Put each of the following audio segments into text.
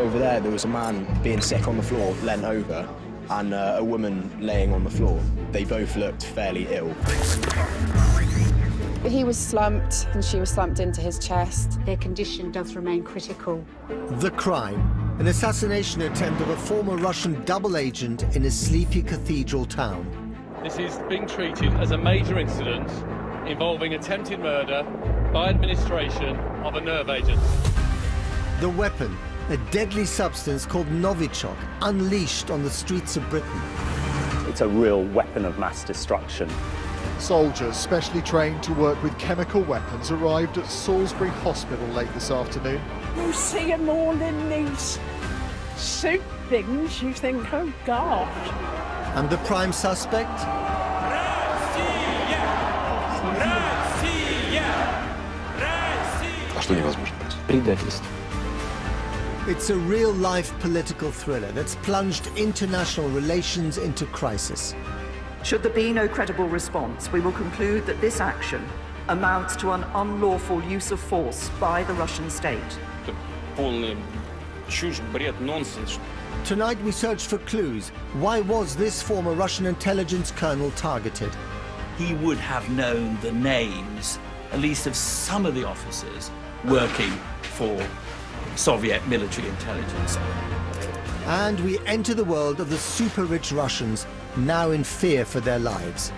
Over there was a man being sick on the floor, leant over, and a woman laying on the floor. They both looked fairly ill. He was slumped and she was slumped into his chest. Their condition does remain critical. The crime, an assassination attempt of a former Russian double agent in a sleepy cathedral town. This is being treated as a major incident involving attempted murder by administration of a nerve agent. The weapon, a deadly substance called Novichok, unleashed on the streets of Britain. It's a real weapon of mass destruction. Soldiers specially trained to work with chemical weapons arrived at Salisbury Hospital late this afternoon. You see them all in these suit things, you think, oh God. And the prime suspect? It's a real-life political thriller that's plunged international relations into crisis. Should there be no credible response, we will conclude that this action amounts to an unlawful use of force by the Russian state. Tonight we search for clues. Why was this former Russian intelligence colonel targeted? He would have known the names, at least of some of the officers working for Soviet military intelligence. And we enter the world of the super-rich Russians, now in fear for their lives.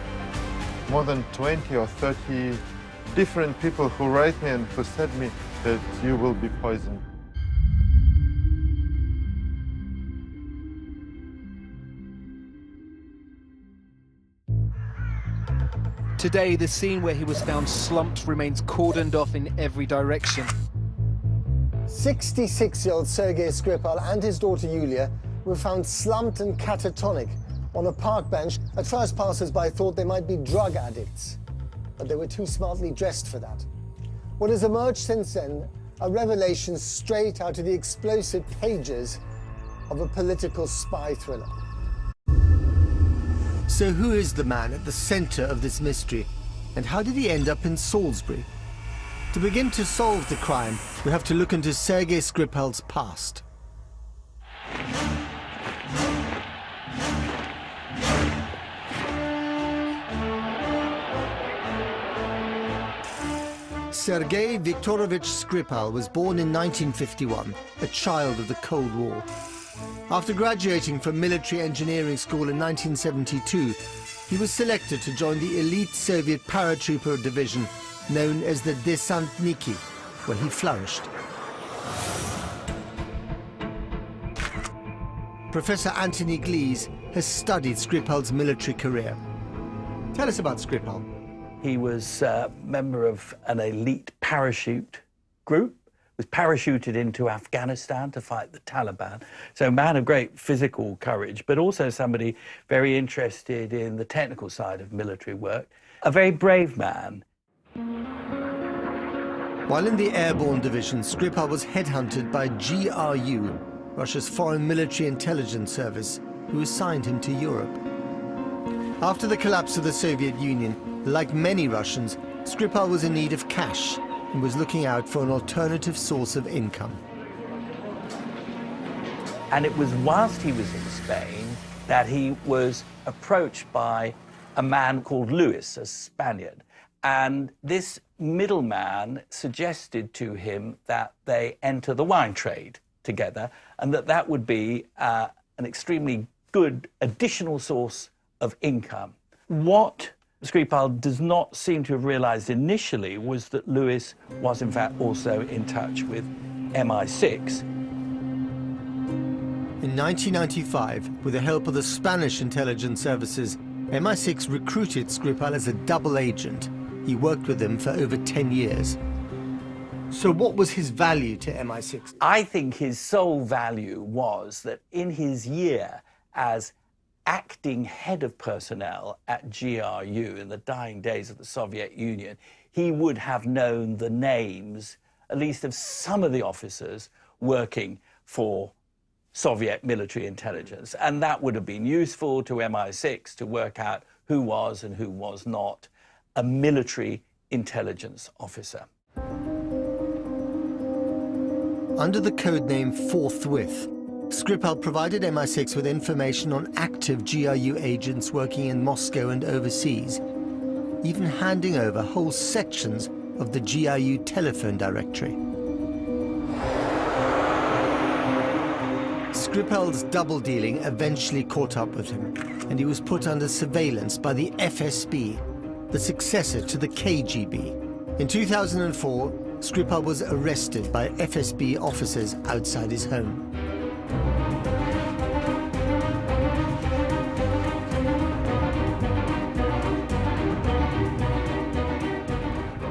More than 20 or 30 different people who write me and who said me that you will be poisoned. Today, the scene where he was found slumped remains cordoned off in every direction. 66-year-old Sergei Skripal and his daughter Yulia were found slumped and catatonic on a park bench. At first, passers-by thought they might be drug addicts, but they were too smartly dressed for that. What has emerged since then are revelations straight out of the explosive pages of a political spy thriller. So who is the man at the center of this mystery, and how did he end up in Salisbury? To begin to solve the crime, we have to look into Sergei Skripal's past. Sergei Viktorovich Skripal was born in 1951, a child of the Cold War. After graduating from military engineering school in 1972, he was selected to join the elite Soviet paratrooper division known as the Desantniki, where he flourished. Professor Antony Glees has studied Skripal's military career. Tell us about Skripal. He was a member of an elite parachute group, was parachuted into Afghanistan to fight the Taliban. So a man of great physical courage, but also somebody very interested in the technical side of military work. A very brave man. While in the airborne division, Skripal was headhunted by GRU, Russia's foreign military intelligence service, who assigned him to Europe. After the collapse of the Soviet Union, like many Russians, Skripal was in need of cash and was looking out for an alternative source of income. And it was whilst he was in Spain that he was approached by a man called Luis, a Spaniard. And this middleman suggested to him that they enter the wine trade together, and that would be an extremely good additional source of income. What Skripal does not seem to have realized initially was that Luis was in fact also in touch with MI6. In 1995, with the help of the Spanish intelligence services, MI6 recruited Skripal as a double agent. He worked with them for over 10 years. So what was his value to MI6? I think his sole value was that in his year as acting head of personnel at GRU in the dying days of the Soviet Union, he would have known the names, at least of some of the officers working for Soviet military intelligence. And that would have been useful to MI6 to work out who was and who was not a military intelligence officer. Under the codename Forthwith, Skripal provided MI6 with information on active GRU agents working in Moscow and overseas, even handing over whole sections of the GRU telephone directory. Skripal's double-dealing eventually caught up with him, and he was put under surveillance by the FSB, the successor to the KGB. In 2004, Skripal was arrested by FSB officers outside his home.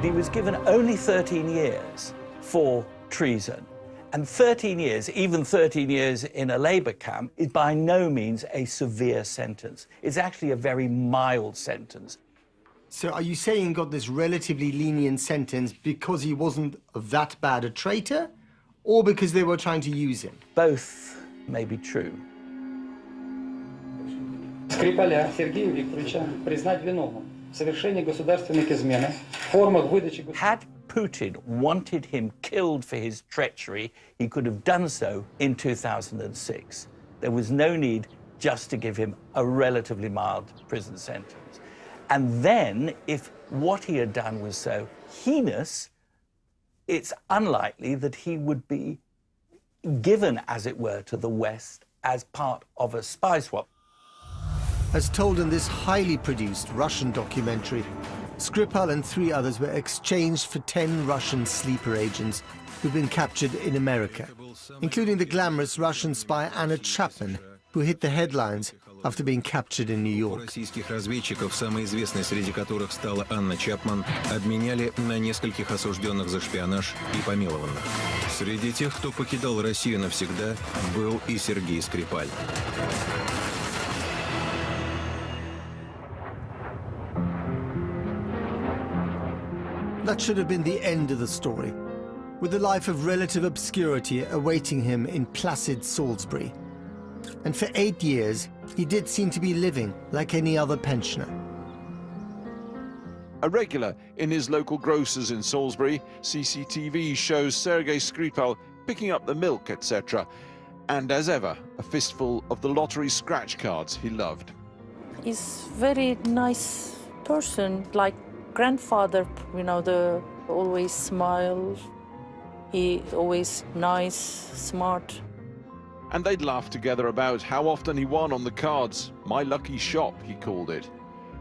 He was given only 13 years for treason. And 13 years, even 13 years in a Labour camp, is by no means a severe sentence. It's actually a very mild sentence. So are you saying he got this relatively lenient sentence because he wasn't that bad a traitor, or because they were trying to use him? Both may be true. Скрипаля Сергея Викторовича признать виновным в совершении государственных измен, формах выдачи... Had Putin wanted him killed for his treachery, he could have done so in 2006. There was no need just to give him a relatively mild prison sentence. And then, if what he had done was so heinous, it's unlikely that he would be given, as it were, to the West as part of a spy swap. As told in this highly produced Russian documentary, Skripal and 3 others were exchanged for 10 Russian sleeper agents who'd been captured in America, including the glamorous Russian spy Anna Chapman, who hit the headlines after being captured in New York. Российских разведчиков, самой известной среди которых стала Анна Чапман, обменяли на нескольких осужденных за шпионаж и помилованных. Среди тех, кто покидал Россию навсегда, был и Сергей Скрипаль. That should have been the end of the story, with a life of relative obscurity awaiting him in placid Salisbury. And for 8 years, he did seem to be living like any other pensioner. A regular in his local grocers in Salisbury, CCTV shows Sergei Skripal picking up the milk, etc. And as ever, a fistful of the lottery scratch cards he loved. He's very nice person, like grandfather, you know, the always smile. He always nice, smart. And they'd laugh together about how often he won on the cards. My lucky shop, he called it.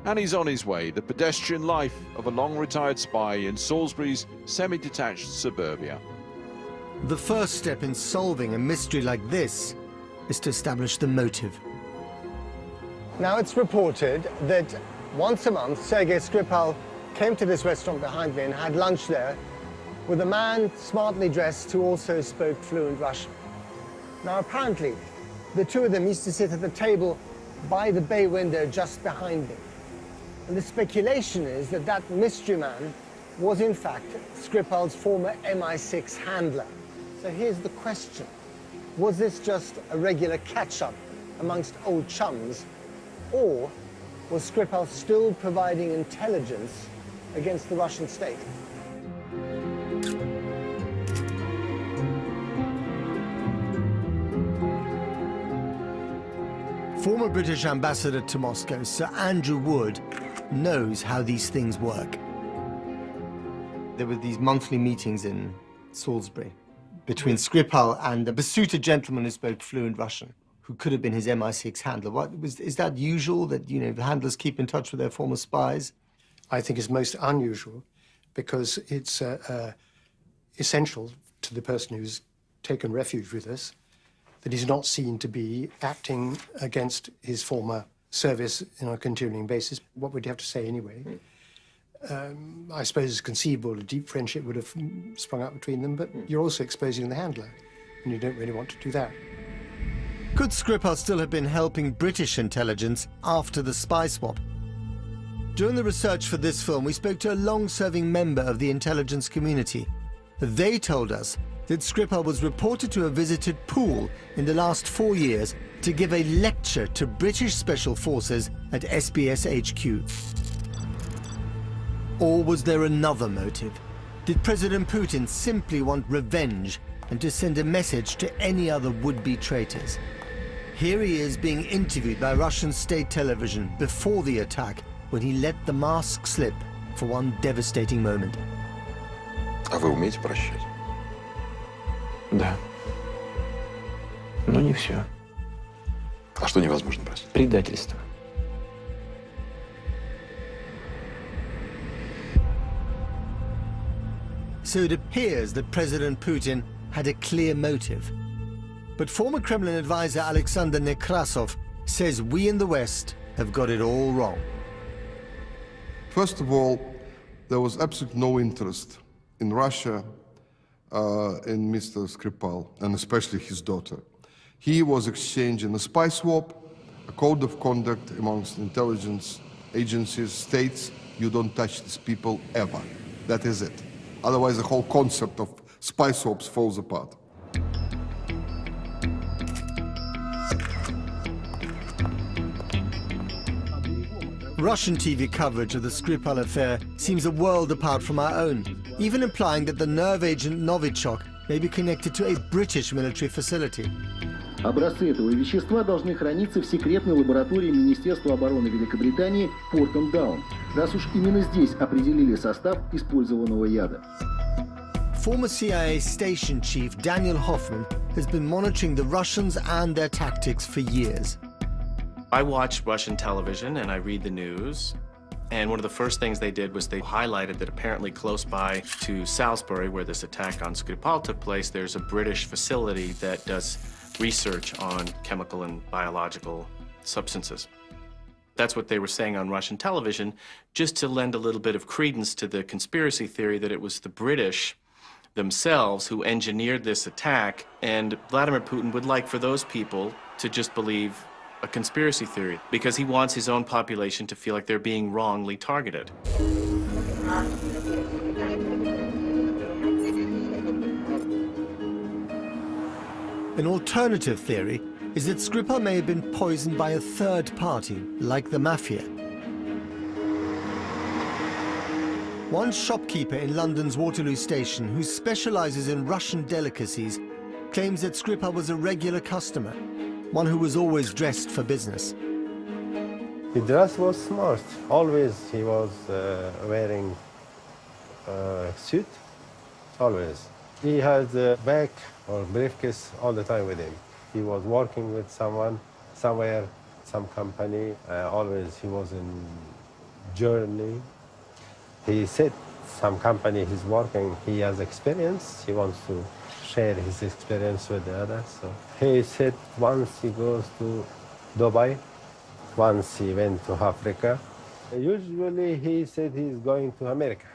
And he's on his way, the pedestrian life of a long-retired spy in Salisbury's semi-detached suburbia. The first step in solving a mystery like this is to establish the motive. Now it's reported that once a month, Sergei Skripal came to this restaurant behind me and had lunch there with a man smartly dressed who also spoke fluent Russian. Now, apparently, the two of them used to sit at the table by the bay window just behind me. And the speculation is that that mystery man was, in fact, Skripal's former MI6 handler. So here's the question. Was this just a regular catch-up amongst old chums, or was Skripal still providing intelligence against the Russian state? Former British ambassador to Moscow, Sir Andrew Wood, knows how these things work. There were these monthly meetings in Salisbury between Skripal and a besuited gentleman who spoke fluent Russian, who could have been his MI6 handler. Is that usual, that, you know, the handlers keep in touch with their former spies? I think it's most unusual because it's essential to the person who's taken refuge with us that he's not seen to be acting against his former service on a continuing basis. What would you have to say anyway? I suppose it's conceivable a deep friendship would have sprung up between them, but you're also exposing the handler, and you don't really want to do that. Could Skripal still have been helping British intelligence after the spy swap? During the research for this film, we spoke to a long-serving member of the intelligence community. They told us that Skripal was reported to have visited Poole in the last 4 years to give a lecture to British Special Forces at SBS HQ. Or was there another motive? Did President Putin simply want revenge and to send a message to any other would-be traitors? Here he is being interviewed by Russian state television before the attack, when he let the mask slip for one devastating moment. А вы умеете прощать? Да. Но не все. А что невозможно простить? Предательство. So it appears that President Putin had a clear motive. But former Kremlin advisor Alexander Nekrasov says we in the West have got it all wrong. First of all, there was absolutely no interest in Russia in Mr. Skripal, and especially his daughter. He was exchanging a spy swap, a code of conduct amongst intelligence agencies, states. You don't touch these people ever. That is it. Otherwise, the whole concept of spy swaps falls apart. Russian TV coverage of the Skripal affair seems a world apart from our own, even implying that the nerve agent Novichok may be connected to a British military facility. Образцы этого вещества должны храниться в секретной лаборатории Министерства обороны Великобритании Портендаун, раз уж именно здесь определили состав использованного яда. Former CIA station chief Daniel Hoffman has been monitoring the Russians and their tactics for years. I watch Russian television and I read the news, and one of the first things they did was they highlighted that apparently close by to Salisbury, where this attack on Skripal took place, there's a British facility that does research on chemical and biological substances. That's what they were saying on Russian television, just to lend a little bit of credence to the conspiracy theory that it was the British themselves who engineered this attack, and Vladimir Putin would like for those people to just believe a conspiracy theory, because he wants his own population to feel like they're being wrongly targeted. An alternative theory is that Skripal may have been poisoned by a third party, like the mafia. One shopkeeper in London's Waterloo Station, who specializes in Russian delicacies, claims that Skripal was a regular customer, one who was always dressed for business. His dress was smart. Always he was wearing a suit, always. He has a bag or briefcase all the time with him. He was working with someone, somewhere, some company. Always he was in journey. He said some company he's working, he has experience. He wants to share his experience with the others. So he said once he goes to Dubai, once he went to Africa. Usually he said he's going to America.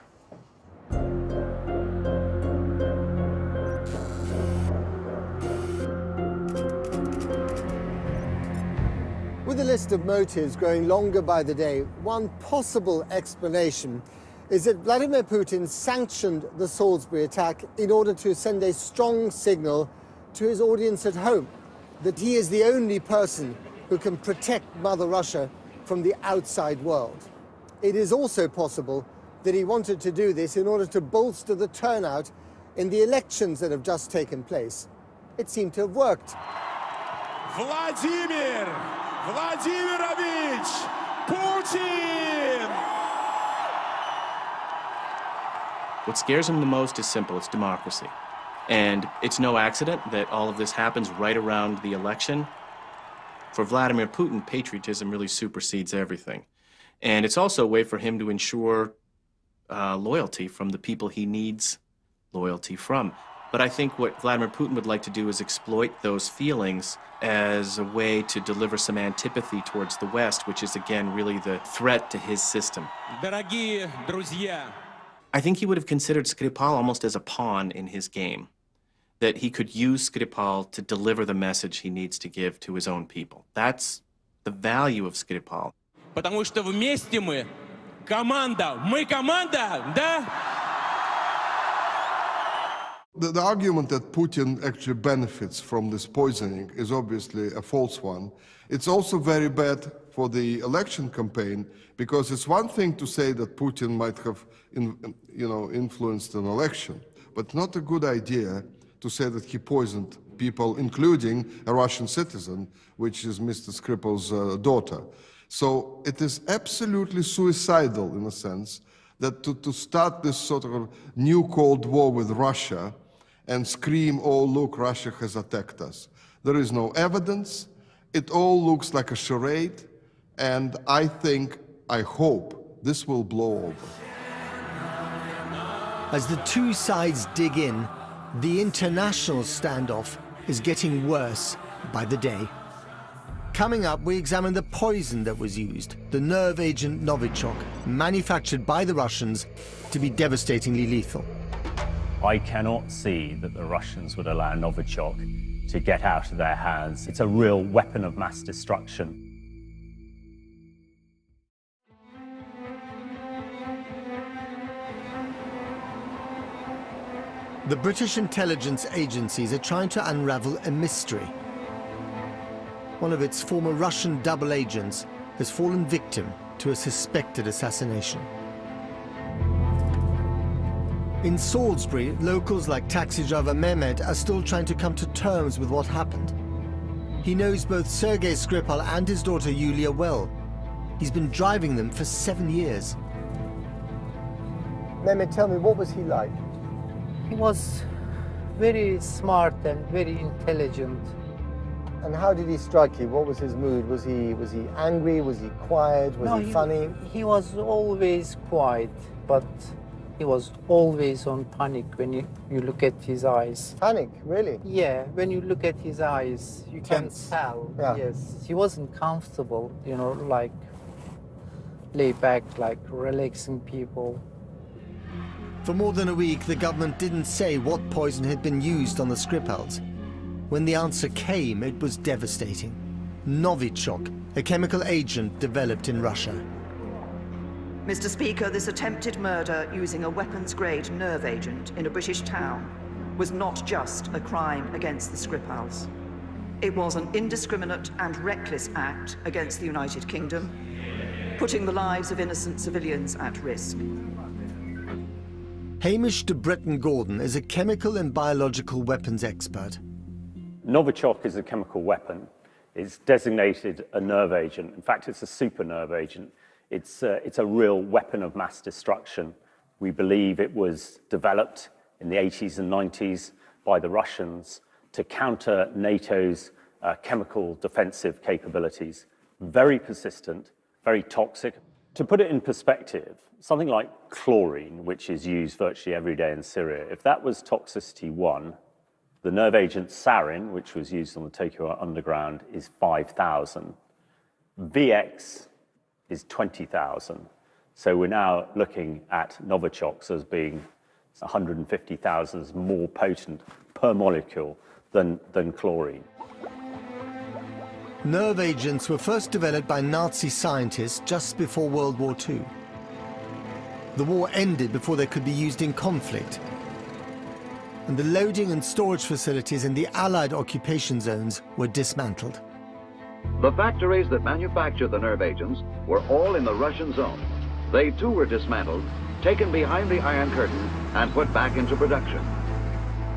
With the list of motives growing longer by the day, one possible explanation is that Vladimir Putin sanctioned the Salisbury attack in order to send a strong signal to his audience at home that he is the only person who can protect Mother Russia from the outside world. It is also possible that he wanted to do this in order to bolster the turnout in the elections that have just taken place. It seemed to have worked. Vladimir Vladimirovich Putin! What scares him the most is simple, it's democracy. And it's no accident that all of this happens right around the election. For Vladimir Putin, patriotism really supersedes everything. And it's also a way for him to ensure loyalty from the people he needs loyalty from. But I think what Vladimir Putin would like to do is exploit those feelings as a way to deliver some antipathy towards the West, which is, again, really the threat to his system. Дорогие друзья! I think he would have considered Skripal almost as a pawn in his game, that he could use Skripal to deliver the message he needs to give to his own people. That's the value of Skripal. Потому что вместе мы команда. Мы команда, да? The argument that Putin actually benefits from this poisoning is obviously a false one. It's also very bad for the election campaign, because it's one thing to say that Putin might have influenced an election, but not a good idea to say that he poisoned people, including a Russian citizen, which is Mr. Skripal's daughter. So it is absolutely suicidal, in a sense, that to start this sort of new Cold War with Russia and scream, oh, look, Russia has attacked us. There is no evidence. It all looks like a charade. And I hope, this will blow over. As the two sides dig in, the international standoff is getting worse by the day. Coming up, we examine the poison that was used, the nerve agent Novichok, manufactured by the Russians to be devastatingly lethal. I cannot see that the Russians would allow Novichok to get out of their hands. It's a real weapon of mass destruction. The British intelligence agencies are trying to unravel a mystery. One of its former Russian double agents has fallen victim to a suspected assassination. In Salisbury, locals like taxi driver Mehmet are still trying to come to terms with what happened. He knows both Sergei Skripal and his daughter Yulia well. He's been driving them for 7 years. Mehmet, tell me, what was he like? He was very smart and very intelligent. And how did he strike you? What was his mood? Was he angry? Was he quiet? Was he funny? He was always quiet, but he was always on panic when you look at his eyes. Panic, really? Yeah, when you look at his eyes, you Tense. can tell. Yeah. Yes, he wasn't comfortable, like lay back, like relaxing people. For more than a week, the government didn't say what poison had been used on the Skripals. When the answer came, it was devastating. Novichok, a chemical agent developed in Russia. Mr. Speaker, this attempted murder using a weapons-grade nerve agent in a British town was not just a crime against the Skripals. It was an indiscriminate and reckless act against the United Kingdom, putting the lives of innocent civilians at risk. Hamish de Bretton-Gordon is a chemical and biological weapons expert. Novichok is a chemical weapon. It's designated a nerve agent. In fact, it's a super nerve agent. It's a real weapon of mass destruction. We believe it was developed in the 80s and 90s by the Russians to counter NATO's chemical defensive capabilities. Very persistent, very toxic. To put it in perspective, something like chlorine, which is used virtually every day in Syria, if that was toxicity 1, the nerve agent sarin, which was used on the Tokyo Underground, is 5,000. VX is 20,000. So we're now looking at Novichoks as being 150,000 more potent per molecule than chlorine. Nerve agents were first developed by Nazi scientists just before World War II. The war ended before they could be used in conflict, and the loading and storage facilities in the Allied occupation zones were dismantled. The factories that manufactured the nerve agents were all in the Russian zone. They too were dismantled, taken behind the Iron Curtain, and put back into production.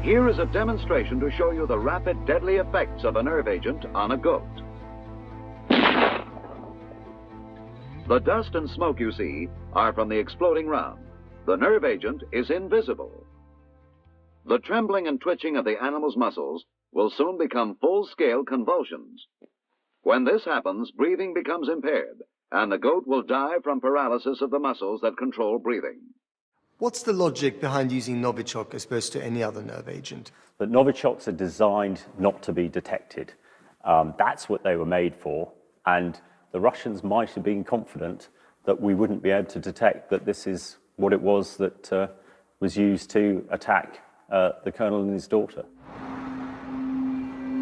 Here is a demonstration to show you the rapid, deadly effects of a nerve agent on a goat. The dust and smoke you see are from the exploding round. The nerve agent is invisible. The trembling and twitching of the animal's muscles will soon become full-scale convulsions. When this happens, breathing becomes impaired, and the goat will die from paralysis of the muscles that control breathing. What's the logic behind using Novichok as opposed to any other nerve agent? But Novichoks are designed not to be detected. That's what they were made for, and the Russians might have been confident that we wouldn't be able to detect that this is what it was that was used to attack the colonel and his daughter.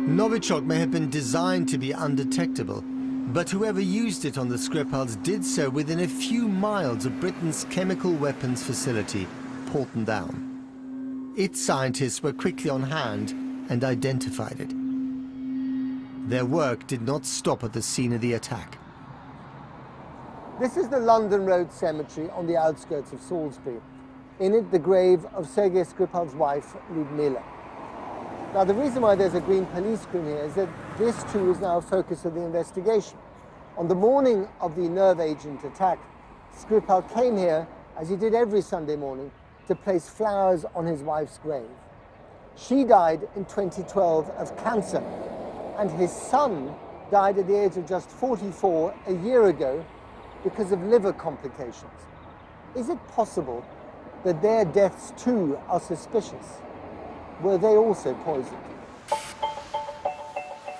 Novichok may have been designed to be undetectable, but whoever used it on the Skripals did so within a few miles of Britain's chemical weapons facility, Porton Down. Its scientists were quickly on hand and identified it. Their work did not stop at the scene of the attack. This is the London Road Cemetery on the outskirts of Salisbury. In it, the grave of Sergei Skripal's wife, Lyudmila. Now, the reason why there's a green police screen here is that this too is now a focus of the investigation. On the morning of the nerve agent attack, Skripal came here, as he did every Sunday morning, to place flowers on his wife's grave. She died in 2012 of cancer, and his son died at the age of just 44 a year ago because of liver complications. Is it possible that their deaths too are suspicious? Were they also poisoned?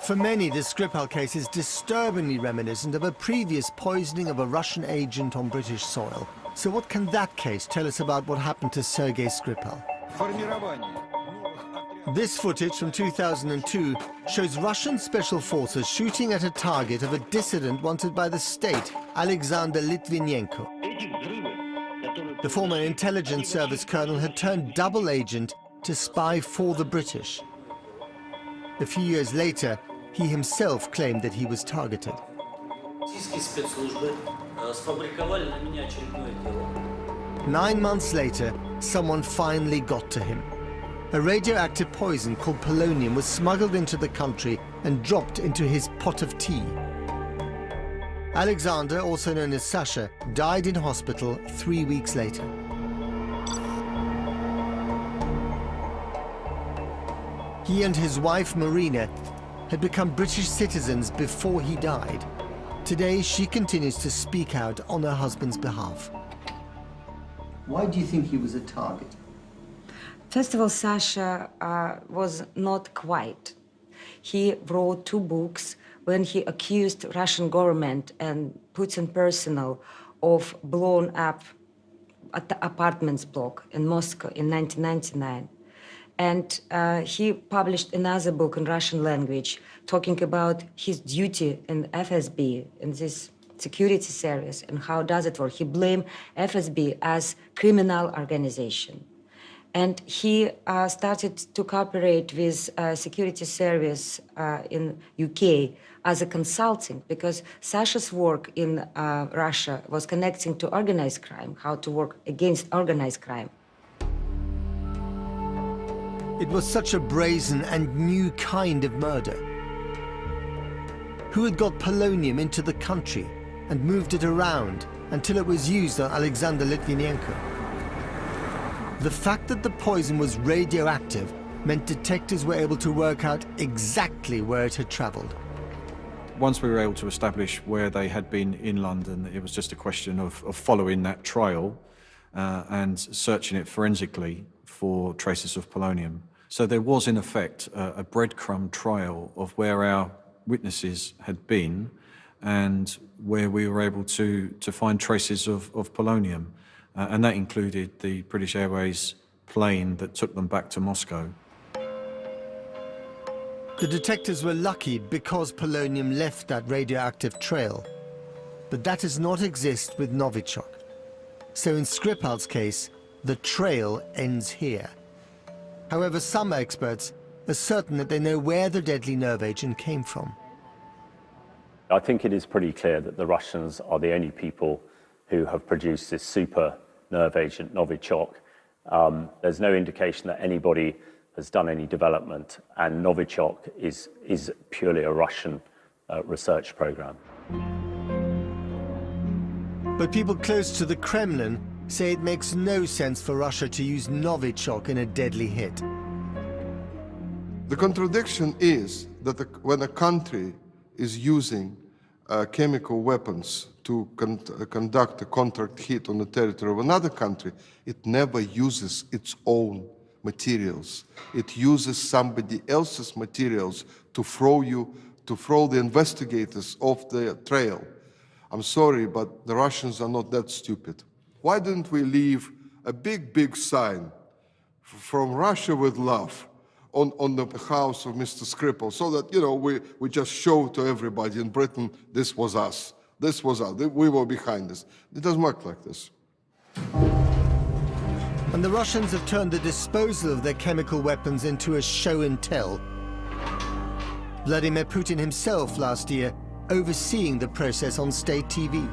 For many, the Skripal case is disturbingly reminiscent of a previous poisoning of a Russian agent on British soil. So what can that case tell us about what happened to Sergei Skripal? This footage from 2002 shows Russian special forces shooting at a target of a dissident wanted by the state, Alexander Litvinenko. The former intelligence service colonel had turned double agent to spy for the British. A few years later, he himself claimed that he was targeted. 9 months later, someone finally got to him. A radioactive poison called polonium was smuggled into the country and dropped into his pot of tea. Alexander, also known as Sasha, died in hospital 3 weeks later. He and his wife, Marina, had become British citizens before he died. Today, she continues to speak out on her husband's behalf. Why do you think he was a target? First of all, Sasha was not quite. He wrote 2 books when he accused Russian government and Putin personnel of blown up apartments block in Moscow in 1999. And he published another book in Russian language talking about his duty in FSB, in this security service, and how does it work. He blamed FSB as criminal organization. And he started to cooperate with security service in UK as a consulting, because Sasha's work in Russia was connecting to organized crime, how to work against organized crime. It was such a brazen and new kind of murder. Who had got polonium into the country and moved it around until it was used on Alexander Litvinenko? The fact that the poison was radioactive meant detectives were able to work out exactly where it had traveled. Once we were able to establish where they had been in London, it was just a question of following that trail and searching it forensically for traces of polonium. So there was, in effect, a breadcrumb trail of where our witnesses had been and where we were able to find traces of polonium. And that included the British Airways plane that took them back to Moscow. The detectives were lucky because polonium left that radioactive trail. But that does not exist with Novichok. So in Skripal's case, the trail ends here. However, some experts are certain that they know where the deadly nerve agent came from. I think it is pretty clear that the Russians are the only people who have produced this super nerve agent, Novichok. There's no indication that anybody has done any development, and Novichok is purely a Russian research program. But people close to the Kremlin say it makes no sense for Russia to use Novichok in a deadly hit. The contradiction is that when a country is using chemical weapons to conduct a contract hit on the territory of another country, it never uses its own materials. It uses somebody else's materials to throw the investigators off the trail. I'm sorry, but the Russians are not that stupid. Why didn't we leave a big sign from Russia with love on the house of Mr. Skripal, so that, you know, we just show to everybody in Britain, this was us, we were behind this. It doesn't work like this. And the Russians have turned the disposal of their chemical weapons into a show and tell. Vladimir Putin himself last year overseeing the process on state TV.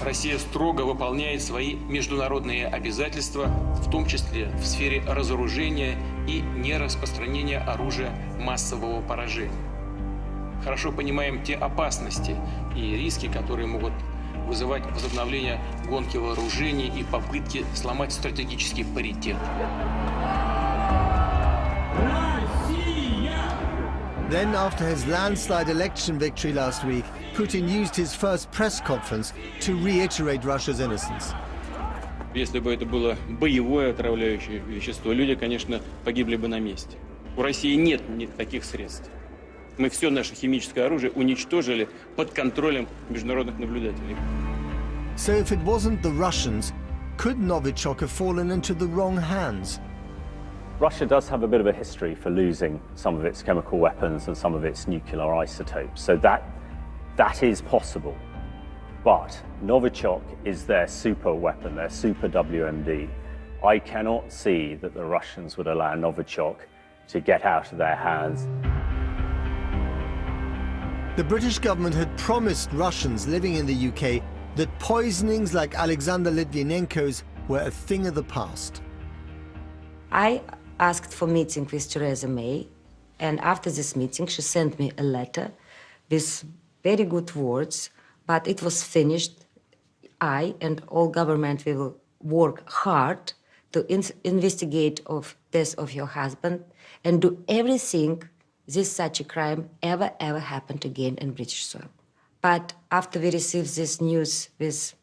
Россия строго выполняет свои международные обязательства, в том числе в сфере разоружения и нераспространения оружия массового поражения. Хорошо понимаем те опасности и риски, которые могут вызывать возобновление гонки вооружений и попытки сломать стратегический паритет. Then, after his landslide election victory last week, Putin used his first press conference to reiterate Russia's innocence. Если бы это было боевое отравляющее вещество, люди, конечно, погибли бы на месте. У России нет таких средств. Мы все наше химическое оружие уничтожили под контролем международных наблюдателей. So if it wasn't the Russians, could Novichok have fallen into the wrong hands? Russia does have a bit of a history for losing some of its chemical weapons and some of its nuclear isotopes, so that is possible. But Novichok is their super weapon, their super WMD. I cannot see that the Russians would allow Novichok to get out of their hands. The British government had promised Russians living in the UK that poisonings like Alexander Litvinenko's were a thing of the past. I asked for meeting with Theresa May, and after this meeting, she sent me a letter with very good words, but it was finished. I and all government will work hard to investigate of death of your husband and do everything this such a crime ever happened again in British soil. But after we received this news with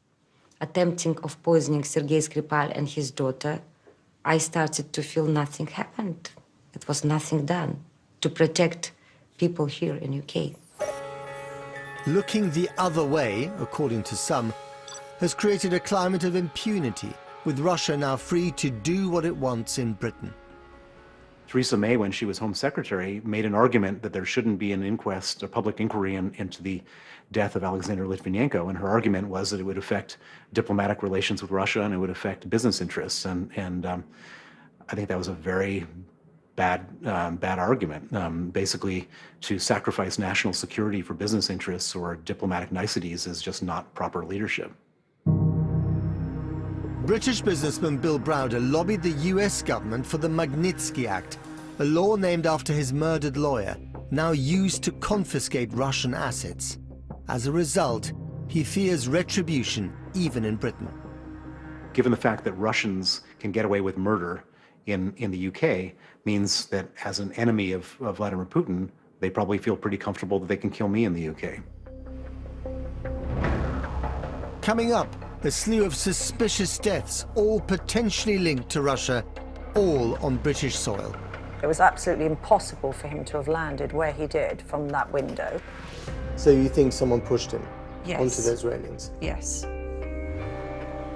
attempting of poisoning Sergei Skripal and his daughter, I started to feel nothing happened. It was nothing done to protect people here in UK. Looking the other way, according to some, has created a climate of impunity, with Russia now free to do what it wants in Britain. Theresa May, when she was Home Secretary, made an argument that there shouldn't be an inquest, a public inquiry into the death of Alexander Litvinenko, and her argument was that it would affect diplomatic relations with Russia and it would affect business interests. And I think that was a very bad argument. Basically, to sacrifice national security for business interests or diplomatic niceties is just not proper leadership. British businessman Bill Browder lobbied the US government for the Magnitsky Act, a law named after his murdered lawyer, now used to confiscate Russian assets. As a result, he fears retribution even in Britain. Given the fact that Russians can get away with murder in the UK, means that as an enemy of Vladimir Putin, they probably feel pretty comfortable that they can kill me in the UK. Coming up, a slew of suspicious deaths, all potentially linked to Russia, all on British soil. It was absolutely impossible for him to have landed where he did from that window. So you think someone pushed him Yes. onto those railings? Yes.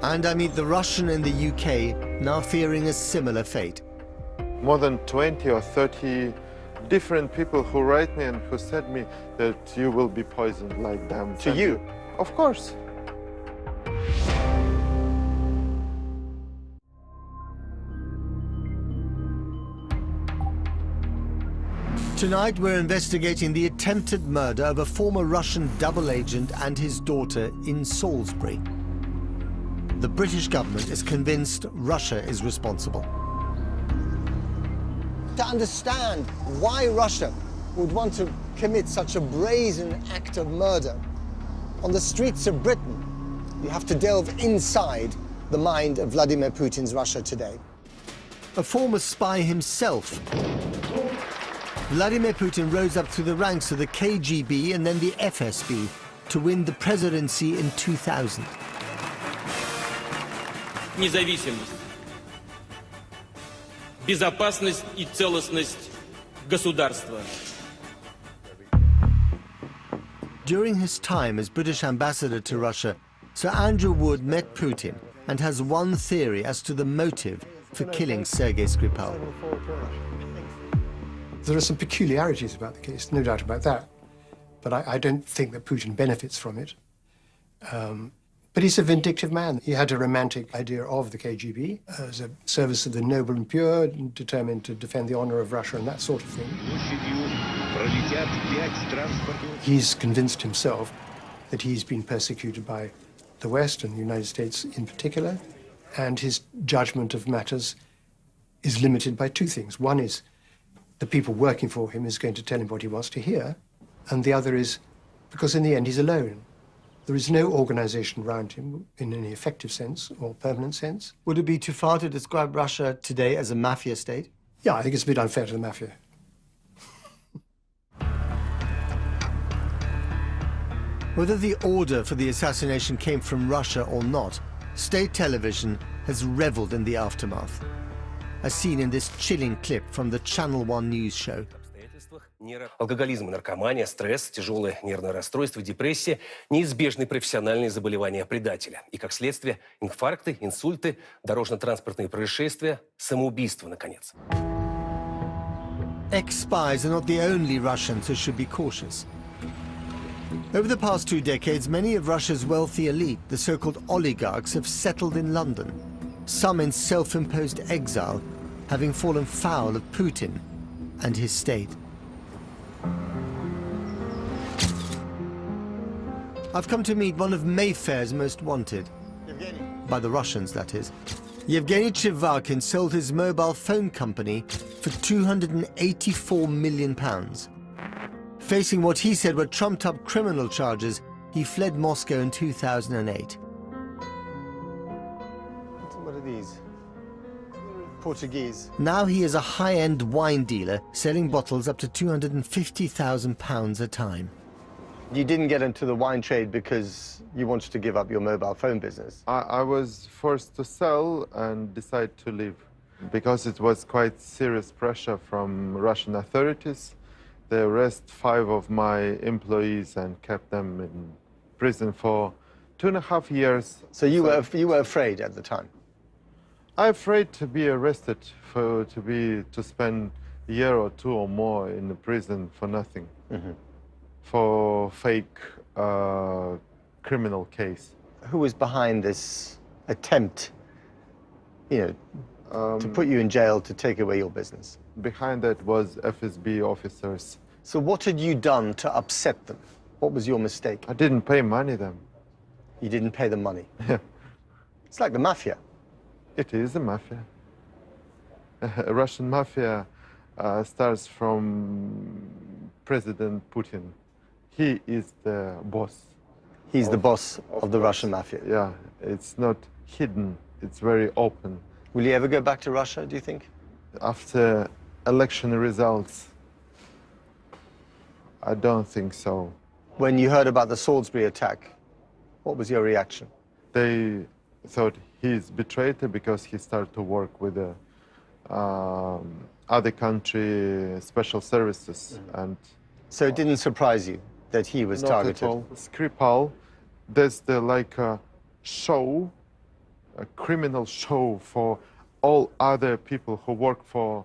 And I meet the Russian in the UK, now fearing a similar fate. More than 20 or 30 different people who write me and who said me that you will be poisoned like them. To you? Of course. Tonight we're investigating the attempted murder of a former Russian double agent and his daughter in Salisbury. The British government is convinced Russia is responsible. To understand why Russia would want to commit such a brazen act of murder on the streets of Britain, you have to delve inside the mind of Vladimir Putin's Russia today. A former spy himself, Vladimir Putin rose up through the ranks of the KGB and then the FSB to win the presidency in 2000. Независимость, безопасность и целостность государства. During his time as British ambassador to Russia, Sir Andrew Wood met Putin and has one theory as to the motive for killing Sergei Skripal. There are some peculiarities about the case, no doubt about that. But I don't think that Putin benefits from it. But he's a vindictive man. He had a romantic idea of the KGB as a service of the noble and pure, determined to defend the honor of Russia and that sort of thing. He's convinced himself that he's been persecuted by the West and the United States in particular, and his judgment of matters is limited by two things. One is the people working for him is going to tell him what he wants to hear, and the other is because in the end he's alone. There is no organization around him in any effective sense or permanent sense. Would it be too far to describe Russia today as a mafia state? Yeah, I think it's a bit unfair to the mafia. Whether the order for the assassination came from Russia or not, state television has reveled in the aftermath, as seen in this chilling clip from the Channel 1 news show. Алкоголизм и наркомания, стресс, тяжелое нервное расстройство, депрессия, неизбежные профессиональные заболевания предателя. И, как следствие, инфаркты, инсульты, дорожно-транспортные происшествия, самоубийство, наконец. Ex-spies are not the only Russians who should be cautious. Over the past 2 decades, many of Russia's wealthy elite, the so-called oligarchs, have settled in London, some in self-imposed exile, having fallen foul of Putin and his state. I've come to meet one of Mayfair's most wanted. By the Russians, that is. Yevgeny Chivakin sold his mobile phone company for £284 million. Facing what he said were trumped-up criminal charges, he fled Moscow in 2008. What are these? Portuguese. Now he is a high-end wine dealer, selling bottles up to £250,000 a time. You didn't get into the wine trade because you wanted to give up your mobile phone business? I was forced to sell and decide to leave because it was quite serious pressure from Russian authorities. They arrested 5 of my employees and kept them in prison for 2.5 years. So you were afraid at the time? I'm afraid to be arrested, to spend a year or 2 or more in the prison for nothing. Mm-hmm. For fake criminal case. Who was behind this attempt, to put you in jail to take away your business? Behind that was FSB officers. So what had you done to upset them? What was your mistake? I didn't pay money them. You didn't pay them money? Yeah. It's like the mafia. It is a mafia. A Russian mafia starts from President Putin. He is the boss. He's the boss of the Russian mafia? Yeah, it's not hidden, it's very open. Will you ever go back to Russia, do you think? After election results, I don't think so. When you heard about the Salisbury attack, what was your reaction? They thought he's betrayed because he started to work with the other country special services. Mm-hmm. And so it didn't surprise you that he was targeted? Not at all. Skripal, there's a show, a criminal show for all other people who work for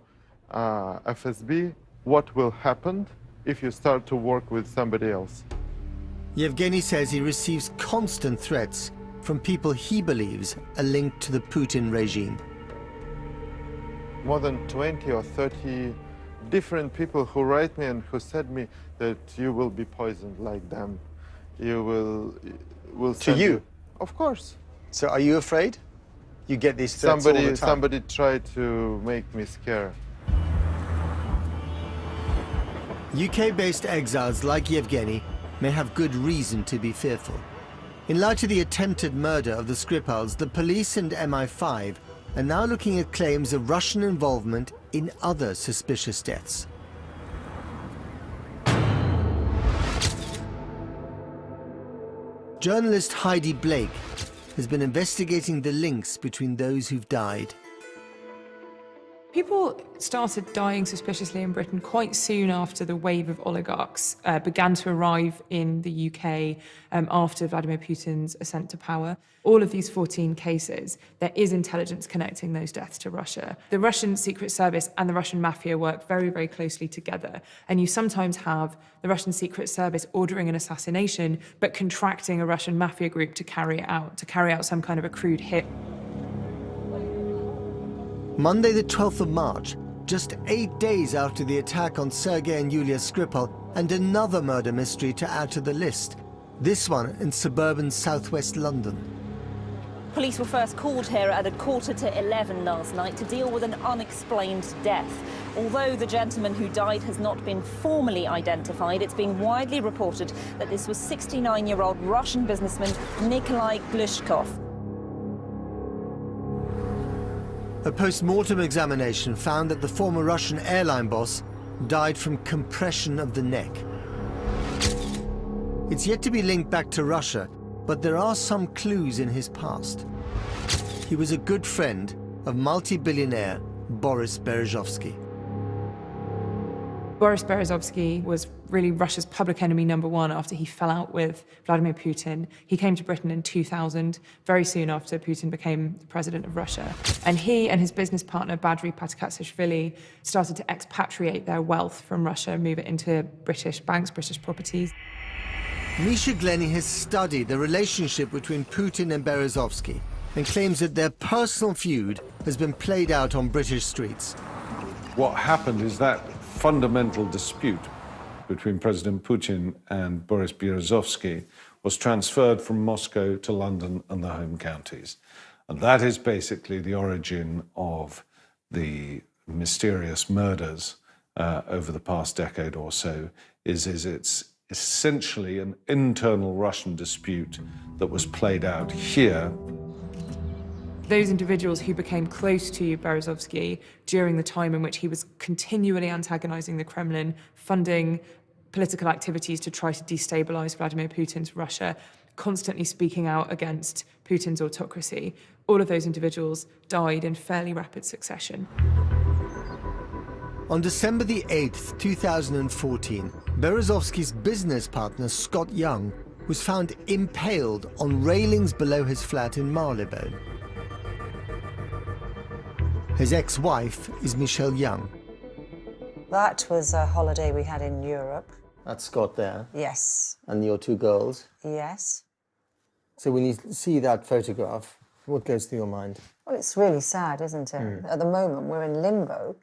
FSB. What will happen if you start to work with somebody else? Yevgeny says he receives constant threats from people he believes are linked to the Putin regime. More than 20 or 30 different people who write me and who said me that you will be poisoned like them. You will to you? Of course. So are you afraid? You get these threats all the time? Somebody tried to make me scared. UK-based exiles like Yevgeny may have good reason to be fearful. In light of the attempted murder of the Skripals, the police and MI5 are now looking at claims of Russian involvement in other suspicious deaths. Journalist Heidi Blake has been investigating the links between those who've died. People started dying suspiciously in Britain quite soon after the wave of oligarchs began to arrive in the UK after Vladimir Putin's ascent to power. All of these 14 cases, there is intelligence connecting those deaths to Russia. The Russian Secret Service and the Russian mafia work very, very closely together. And you sometimes have the Russian Secret Service ordering an assassination, but contracting a Russian mafia group to carry out some kind of a crude hit. Monday the 12th of March, just 8 days after the attack on Sergei and Yulia Skripal and another murder mystery to add to the list, this one in suburban southwest London. Police were first called here at 11:45 last night to deal with an unexplained death. Although the gentleman who died has not been formally identified, it's being widely reported that this was 69-year-old Russian businessman Nikolai Glushkov. A post-mortem examination found that the former Russian airline boss died from compression of the neck. It's yet to be linked back to Russia, but there are some clues in his past. He was a good friend of multi-billionaire Boris Berezovsky. Boris Berezovsky was really Russia's public enemy #1 after he fell out with Vladimir Putin. He came to Britain in 2000, very soon after Putin became the president of Russia. And he and his business partner, Badri Patakatsishvili, started to expatriate their wealth from Russia, move it into British banks, British properties. Misha Glenny has studied the relationship between Putin and Berezovsky and claims that their personal feud has been played out on British streets. What happened is that fundamental dispute between President Putin and Boris Berezovsky was transferred from Moscow to London and the home counties. And that is basically the origin of the mysterious murders over the past decade or so, it's essentially an internal Russian dispute that was played out here. Those individuals who became close to Berezovsky during the time in which he was continually antagonizing the Kremlin, funding political activities to try to destabilize Vladimir Putin's Russia, constantly speaking out against Putin's autocracy, all of those individuals died in fairly rapid succession. On December the 8th, 2014, Berezovsky's business partner, Scott Young, was found impaled on railings below his flat in Marylebone. His ex-wife is Michelle Young. That was a holiday we had in Europe. That's Scott there. Yes. And your two girls. Yes. So when you see that photograph, what goes through your mind? Well, it's really sad, isn't it? At the moment, we're in limbo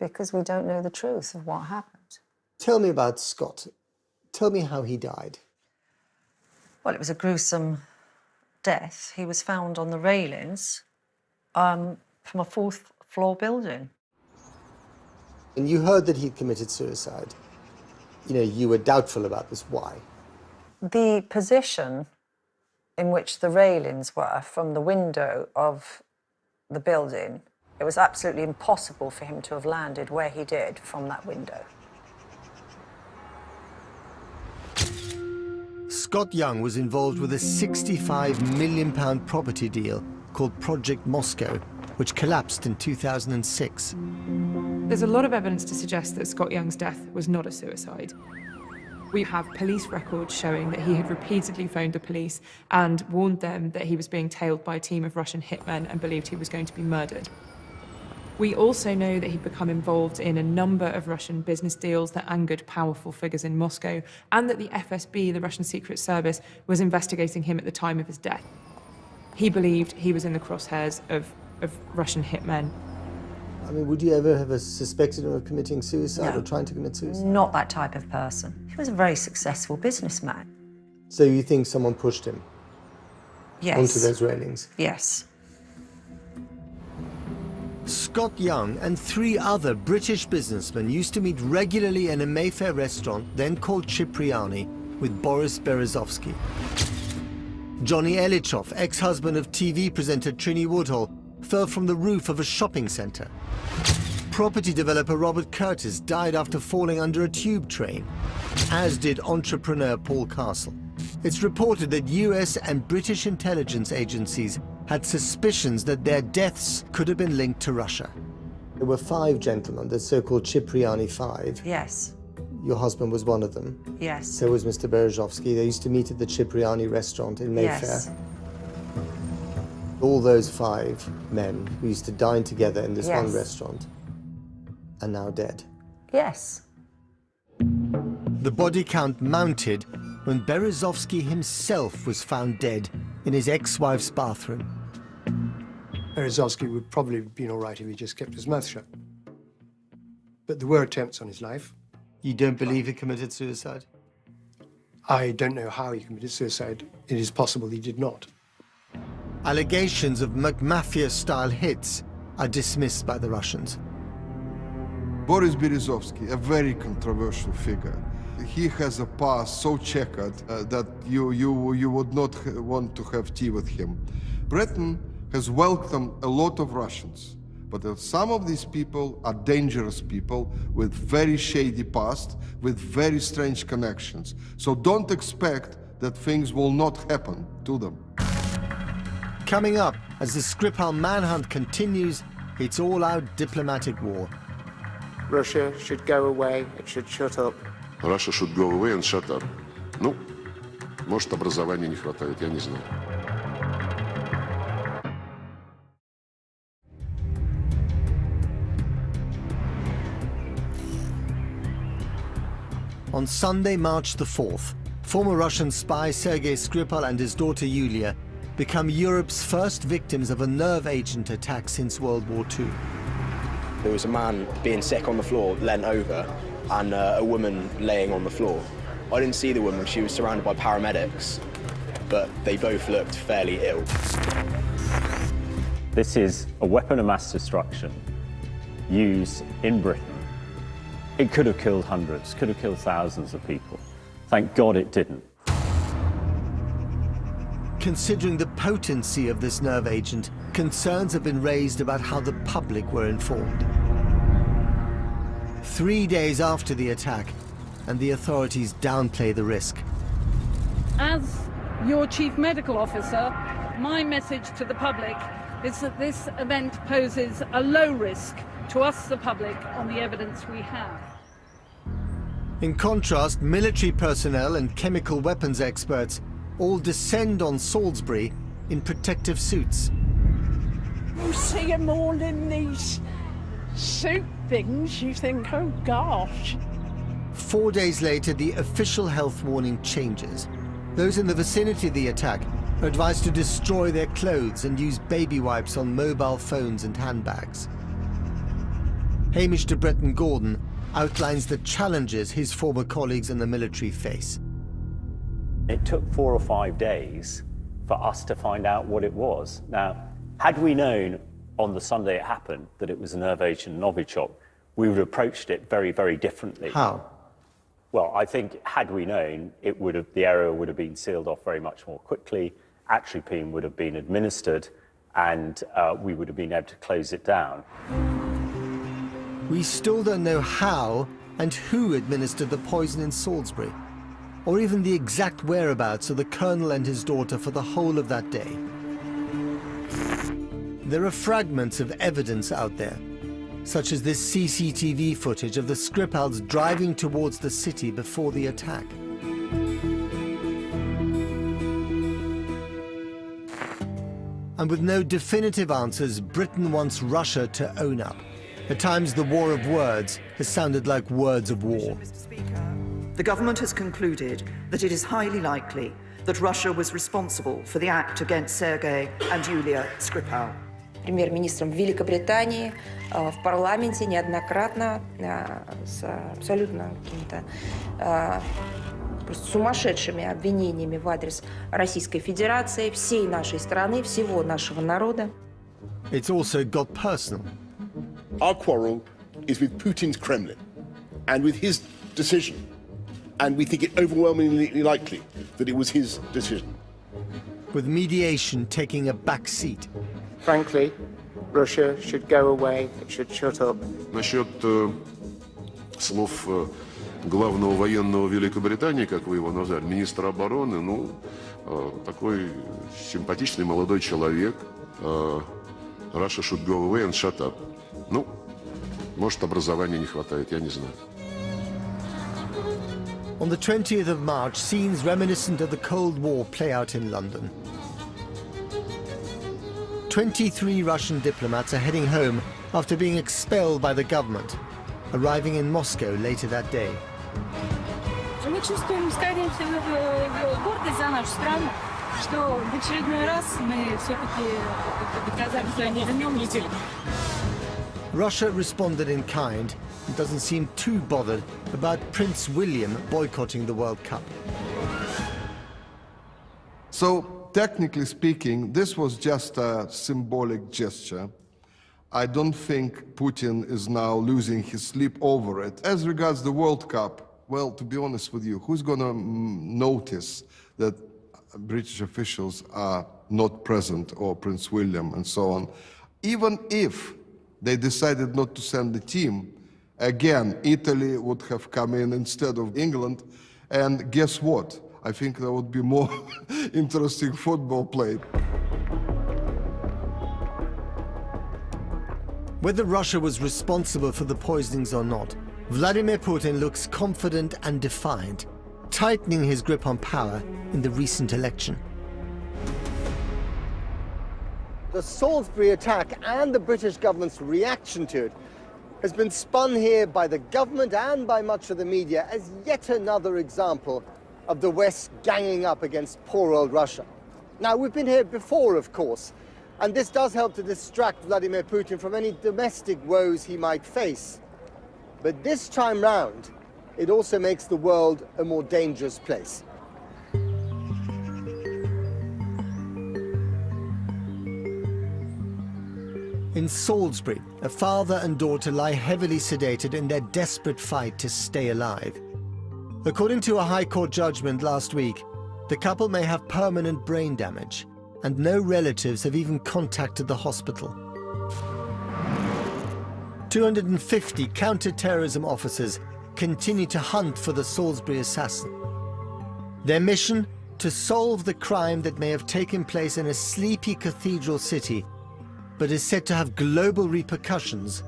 because we don't know the truth of what happened. Tell me about Scott. Tell me how he died. Well, it was a gruesome death. He was found on the railings from a 4th floor building. And you heard that he'd committed suicide. You know, you were doubtful about this. Why? The position in which the railings were from the window of the building, it was absolutely impossible for him to have landed where he did from that window. Scott Young was involved with a £65 million property deal called Project Moscow, which collapsed in 2006. There's a lot of evidence to suggest that Scott Young's death was not a suicide. We have police records showing that he had repeatedly phoned the police and warned them that he was being tailed by a team of Russian hitmen and believed he was going to be murdered. We also know that he'd become involved in a number of Russian business deals that angered powerful figures in Moscow, and that the FSB, the Russian Secret Service, was investigating him at the time of his death. He believed he was in the crosshairs of Russian hitmen. I mean, would you ever have suspected him of committing suicide or trying to commit suicide? Not that type of person. He was a very successful businessman. So you think someone pushed him? Yes. Onto those railings? Yes. Scott Young and 3 other British businessmen used to meet regularly in a Mayfair restaurant, then called Cipriani, with Boris Berezovsky. Johnny Elichov, ex-husband of TV presenter Trini Woodhull, fell from the roof of a shopping centre. Property developer Robert Curtis died after falling under a tube train, as did entrepreneur Paul Castle. It's reported that US and British intelligence agencies had suspicions that their deaths could have been linked to Russia. There were 5 gentlemen, the so-called Cipriani 5. Yes. Your husband was one of them. Yes. So was Mr. Berezovsky. They used to meet at the Cipriani restaurant in Mayfair. Yes. All those 5 men who used to dine together in this one restaurant are now dead. Yes. The body count mounted when Berezovsky himself was found dead in his ex-wife's bathroom. Berezovsky would probably have been all right if he just kept his mouth shut. But there were attempts on his life. You don't believe he committed suicide? I don't know how he committed suicide. It is possible he did not. Allegations of McMafia-style hits are dismissed by the Russians. Boris Berezovsky, a very controversial figure. He has a past so checkered that you would not want to have tea with him. Britain has welcomed a lot of Russians, but some of these people are dangerous people with very shady past, with very strange connections. So don't expect that things will not happen to them. Coming up, as the Skripal manhunt continues, it's all-out diplomatic war. Russia should go away, it should shut up. Russia should go away and shut up. Ну, может, образования не хватает, я не знаю. On Sunday, March the 4th, former Russian spy Sergei Skripal and his daughter Yulia become Europe's first victims of a nerve agent attack since World War II. There was a man being sick on the floor, leant over, and a woman laying on the floor. I didn't see the woman, she was surrounded by paramedics, but they both looked fairly ill. This is a weapon of mass destruction used in Britain. It could have killed hundreds, could have killed thousands of people. Thank God it didn't. Considering the potency of this nerve agent, concerns have been raised about how the public were informed. 3 days after the attack, and the authorities downplay the risk. As your chief medical officer, my message to the public is that this event poses a low risk to us, the public, on the evidence we have. In contrast, military personnel and chemical weapons experts all descend on Salisbury in protective suits. You see them all in these suit things, you think, oh gosh. 4 days later, the official health warning changes. Those in the vicinity of the attack are advised to destroy their clothes and use baby wipes on mobile phones and handbags. Hamish de Bretton Gordon outlines the challenges his former colleagues in the military face. It took 4 or 5 days for us to find out what it was. Now, had we known on the Sunday it happened that it was a nerve agent Novichok, we would have approached it very, very differently. How? Well, I think had we known, the area would have been sealed off very much more quickly, atropine would have been administered, and we would have been able to close it down. We still don't know how and who administered the poison in Salisbury, or even the exact whereabouts of the colonel and his daughter for the whole of that day. There are fragments of evidence out there, such as this CCTV footage of the Skripals driving towards the city before the attack. And with no definitive answers, Britain wants Russia to own up. At times, the war of words has sounded like words of war. The government has concluded that it is highly likely that Russia was responsible for the act against Sergei and Yulia Skripal. Премьер-министром Великобритании в парламенте неоднократно с абсолютно какими-то просто сумасшедшими обвинениями в адрес Российской Федерации, всей нашей страны, всего нашего народа. It's also got personal. Our quarrel is with Putin's Kremlin and with his decision, and we think it overwhelmingly likely that it was his decision. With mediation taking a back seat. Frankly, Russia should go away, it should shut up. Насчет слов главного военного Великобритании, как вы его назвали, министра обороны, ну, такой симпатичный молодой человек. Russia should go away and shut up. Ну, может, образования не хватает, я не знаю. On the 20th of March, scenes reminiscent of the Cold War play out in London. 23 Russian diplomats are heading home after being expelled by the government, arriving in Moscow later that day. Мы чувствуем, скорее всего, гордость за нашу страну, что в очередной раз мы все-таки доказали, что они вернем неделю. Russia responded in kind and doesn't seem too bothered about Prince William boycotting the World Cup. So, technically speaking, this was just a symbolic gesture. I don't think Putin is now losing his sleep over it. As regards the World Cup, well, to be honest with you, who's going to notice that British officials are not present, or Prince William and so on? Even if they decided not to send the team, again, Italy would have come in instead of England, and guess what? I think there would be more interesting football played. Whether Russia was responsible for the poisonings or not, Vladimir Putin looks confident and defiant, tightening his grip on power in the recent election. The Salisbury attack and the British government's reaction to it has been spun here by the government and by much of the media as yet another example of the West ganging up against poor old Russia. Now, we've been here before, of course, and this does help to distract Vladimir Putin from any domestic woes he might face. But this time round, it also makes the world a more dangerous place. In Salisbury, a father and daughter lie heavily sedated in their desperate fight to stay alive. According to a High Court judgment last week, the couple may have permanent brain damage, and no relatives have even contacted the hospital. 250 counter-terrorism officers continue to hunt for the Salisbury assassin. Their mission? To solve the crime that may have taken place in a sleepy cathedral city, but is said to have global repercussions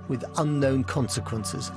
with unknown consequences.